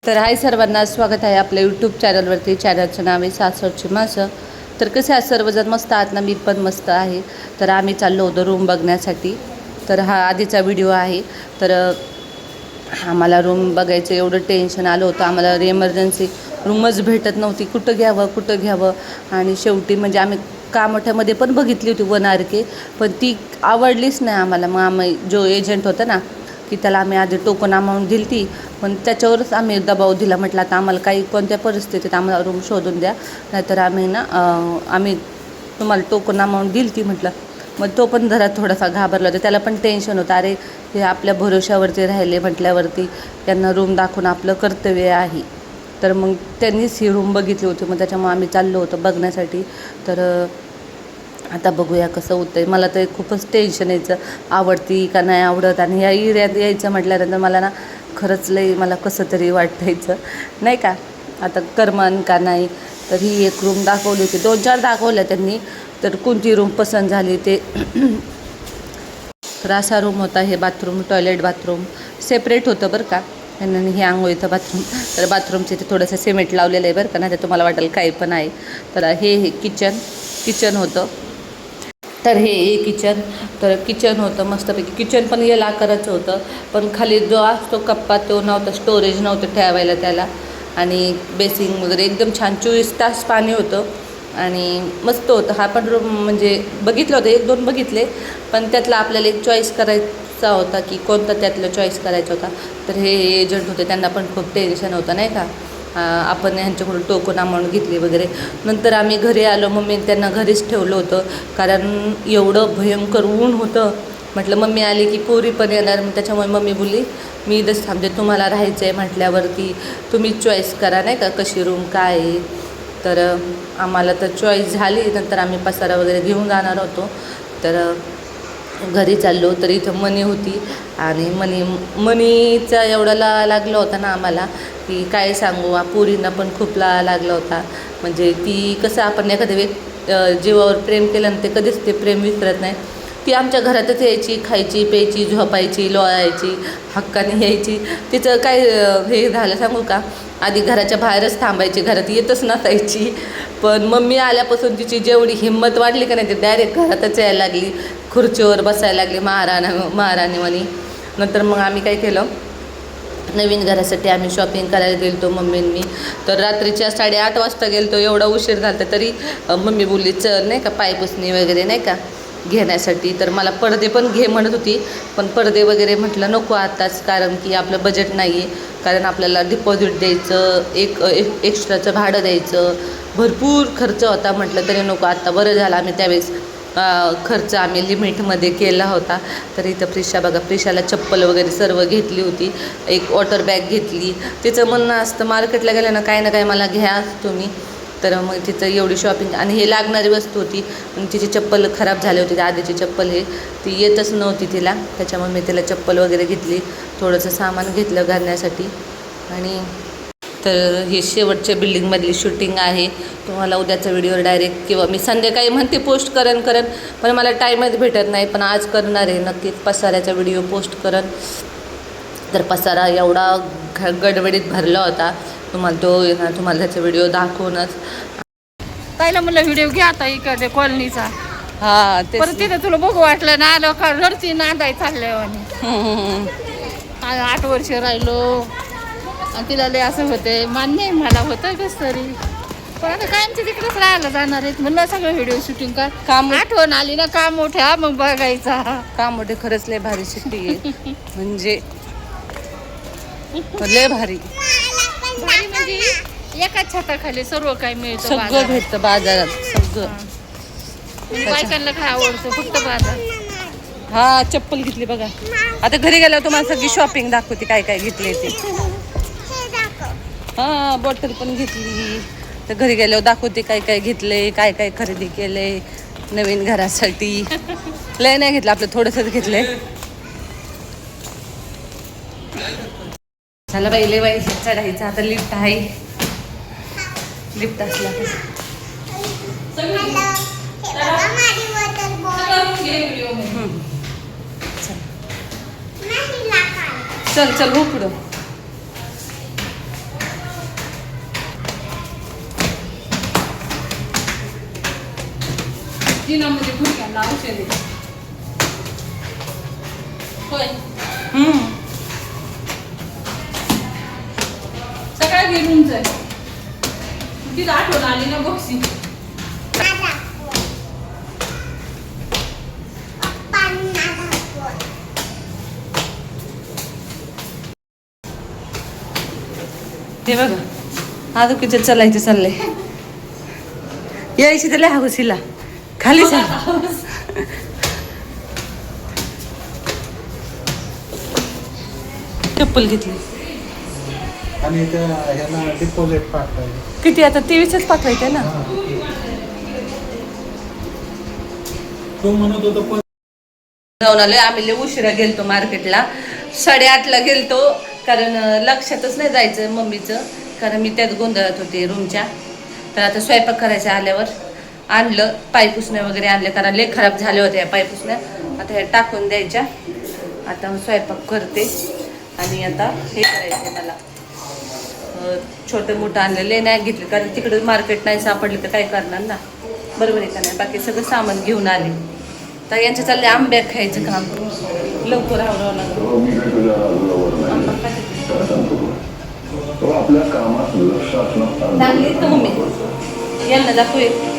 तर हाय सर्वांना स्वागत आहे आपल्या यूट्यूब चॅनलवरती. चॅनलचं नाव आहे सासरची मासं. तर कसे आज सर्वजण मस्त आहात ना? मी पण मस्त आहे. तर आम्ही चाललो होतो रूम बघण्यासाठी. तर हा आधीचा व्हिडिओ आहे. तर आम्हाला रूम बघायचं एवढं टेन्शन आलं होतं आम्हाला. एमर्जन्सी रूमच भेटत नव्हती, कुठं घ्यावं. आणि शेवटी म्हणजे आम्ही कामोठ्यामध्ये पण बघितली होती 1 RK, पण ती आवडलीच नाही आम्हाला. मग आम्ही जो एजंट होता ना, की त्याला आम्ही आधी टोकन अमाऊंट दिली ती, पण त्याच्यावरच आम्ही दबाव दिला. म्हटलं आता आम्हाला काही कोणत्या परिस्थितीत आम्हाला रूम शोधून द्या, नाहीतर आम्ही तुम्हाला टोकन अमाऊंट दिली ती म्हटलं. मग तो पण जरा थोडासा घाबरला होता, त्याला पण टेन्शन होतं. अरे हे आपल्या भरोशावरती राहिले म्हटल्यावरती त्यांना रूम दाखवून आपलं कर्तव्य आहे. तर मग त्यांनीच ही रूम बघितली होती, मग त्याच्यामुळे आम्ही चाललो होतो बघण्यासाठी. तर आता बघूया कसं होतं आहे. मला तर खूपच टेन्शन यायचं, आवडती का नाही आवडत. आणि ह्या एरियात यायचं म्हटल्यानंतर मला ना खरंच लई मला कसं तरी वाटायचं नाही का, आता करमन का नाही. तर ही एक रूम दाखवली होती, 2-4 दाखवल्या त्यांनी. तर कोणती रूम पसंत झाली ते तर असा रूम होता. हे बाथरूम, टॉयलेट बाथरूम सेपरेट होतं बरं का. आणि हे आंघोळीचं बाथरूम. तर बाथरूमचे ते थोडंसं सिमेंट लावलेलं आहे बरं का, नाही तर तुम्हाला वाटेल काही पण आहे. तर हे किचन होतं. तर हे किचन. तर किचन होतं मस्तपैकी. किचन पण येल आकाराचं होतं, पण खाली जो असतो कप्पा तो नव्हता, स्टोरेज नव्हतं ठेवायला त्याला. आणि बेसिंग वगैरे एकदम छान, 24 तास पाणी होतं आणि मस्त होतं. हा पण रूम म्हणजे बघितलं होतं, 1-2 बघितले, पण त्यातला आपल्याला एक चॉईस करायचा होता की कोणता त्यातलं चॉईस करायचा होता. तर हे एजंट होते, त्यांना पण खूप टेन्शन होतं नाही का. आपण ह्यांच्याकडून टोकन अमाऊंट घेतली वगैरे. नंतर आम्ही घरी आलो. मम्मी त्यांना घरीच ठेवलं होतं, कारण एवढं भयंकर ऊन होतं. म्हटलं मम्मी आली की पोरी पण येणार, मग त्याच्यामुळे मम्मी बोलली मी इथंच थांबते, तुम्हाला राहायचं आहे म्हटल्यावरती तुम्हीच चॉईस करा नाही का कशी रूम काय आहे. तर आम्हाला तर चॉईस झाली. नंतर आम्ही पसारा वगैरे घेऊन जाणार होतो. तर घरी चाललो. तर इथं मणी होती आणि मणीचा एवढा लागला होता ना आम्हाला की काय सांगू. पोरींना पण खूप लागला होता. म्हणजे ती कसं, आपण एखाद्या जीवावर प्रेम केलं ना, ते कधीच ते प्रेम विसरत नाही. ती आमच्या घरातच यायची, खायची प्यायची, झोपायची, लोळायची, हक्काने यायची. तिचं काय हे झालं सांगू का, आधी घराच्या बाहेरच थांबायची, घरात येतच नसायची. पण मम्मी आल्यापासून तिची जेवढी हिंमत वाढली का नाही, ती डायरेक्ट घरातच यायला लागली, खुर्चीवर बसायला लागली महाराणी म्हणी. नंतर मग आम्ही काय केलं, नवीन घरासाठी आम्ही शॉपिंग करायला गेलो मम्मींनी. तर रात्रीच्या 8:30 वाजता गेलो. एवढा उशीर झाला तरी मम्मी बोलली चल नाही का पायपुसणी वगैरे नाही का घेण्यासाठी. तर मला पडदे पण घे म्हणत होती, पण पडदे वगैरे म्हटलं नको आताच, कारण की आपलं बजेट नाही आहे. कारण आपल्याला डिपॉझिट द्यायचं, एक एक्स्ट्राचं भाडं द्यायचं, भरपूर खर्च होता. म्हटलं तरी नको आत्ता. बरं झालं आम्ही त्यावेळेस खर्च आम्ही लिमिटमध्ये केला होता. तर इथं प्रिशा बघा, प्रिशाला चप्पल वगैरे सर्व घेतली होती. एक वॉटर बॅग घेतली. तिचं म्हणणं असतं मार्केटला गेलं ना काय ना काय मला घ्या तुम्ही. तर मग तिचं एवढी शॉपिंग, आणि हे लागणारी वस्तू होती. पण तिची चप्पल खराब झाली होती, आधीची चप्पल ती येतच नव्हती तिला. त्याच्यामुळे मी तिला चप्पल वगैरे घेतली, थोडंसं सामान घेतलं घालण्यासाठी. आणि तर हे शेवटच्या बिल्डिंगमधली शूटिंग आहे. तुम्हाला उद्याचा व्हिडिओ डायरेक्ट किंवा मी संध्याकाळी म्हणते पोस्ट करेन, पण मला टाईमच भेटत नाही. पण आज करणार आहे नक्कीच, पसाऱ्याचा व्हिडिओ पोस्ट करेन. तर पसारा एवढा गडबडीत भरला होता, तुम्हाला त्याचा व्हिडिओ दाखवूनच. ताईला म्हणलं व्हिडिओ घ्या आता इकडे कॉलनीचा. हां ते परत तिथं तुला बघू वाटलं ना, आलं का रडती नांदाय चाललंय. 8 वर्ष राहिलो आणि तिला लय असं होते. मान्य आहे मला, होतं कसं तरी, पण आता कायमचं तिकडेच राहायला जाणार आहेत. म्हणलं सगळं व्हिडिओ शूटिंग कर. काम आठवण आली ना काम मोठ्या, मग बघायचा. काम मोठे खरंच लय भारी सुट्टी आहे. म्हणजे लय भारी म्हणजे एकाच छताखाली सर्व काही मिळतं, सगळं भेटतं बाजारात सगळं. बायकांना काय आवडतं फक्त बाजार. हा चप्पल घेतली बघा. आता घरी गेल्यावर तुम्हाला सगळी शॉपिंग दाखवते काय काय घेतली ते. हां बॉटल पण घेतली. तर घरी गेल्यावर दाखवते काय काय घेतले, काय काय खरेदी केले नवीन घरासाठी. लय नाही घेतलं, आपलं थोडंसंच घेतलंय. चला बाई, लय बाई चढायचं आता. लिफ्ट आहे, लिफ्ट असल्या चल हो पुढं. जिनामध्ये गुडघ्यांना औषध आहे. होय सकाळी घेऊन जाय तिथं आठवण आली ना बक्षी. हे बघा हा किचन चालायचं चाललंय. यायची तर लय हाऊस हिला खाली चप्पल घेतली आणि त्या ह्याला डिपॉझिट पाठवायचं. किती आता 23च पाठवायचंय ना. तो म्हणत होता पण जाऊन आलोय आम्ही. लय उशिरा गेलतो मार्केटला. 8:30ला गेलतो कारण लक्षातच नाही जायचं मम्मीचं, कारण मी त्यात गोंधळात होते रूमच्या. तर आता स्वयंपाक करायचा आल्यावर आणलं पायपुसण्या वगैरे आणले, कारण लय खराब झाल्या होत्या या पायपुसण्या. आता हे टाकून द्यायच्या. आता स्वयंपाक करते आणि आता हे करायचं मला छोटं मोठं आणलेले नाही घेतले, कारण तिकडं मार्केट नाही सापडले तर काय करणार ना, बरोबर आहे का नाही. बाकी सगळं सामान घेऊन आले. तर यांच्या चालले आंब्या खायचं काम, लवकर आवडावं लागलं. आंबा खायचं आपल्या कामात लक्ष असणं चांगली तर मम्मी यांना दाखवूया.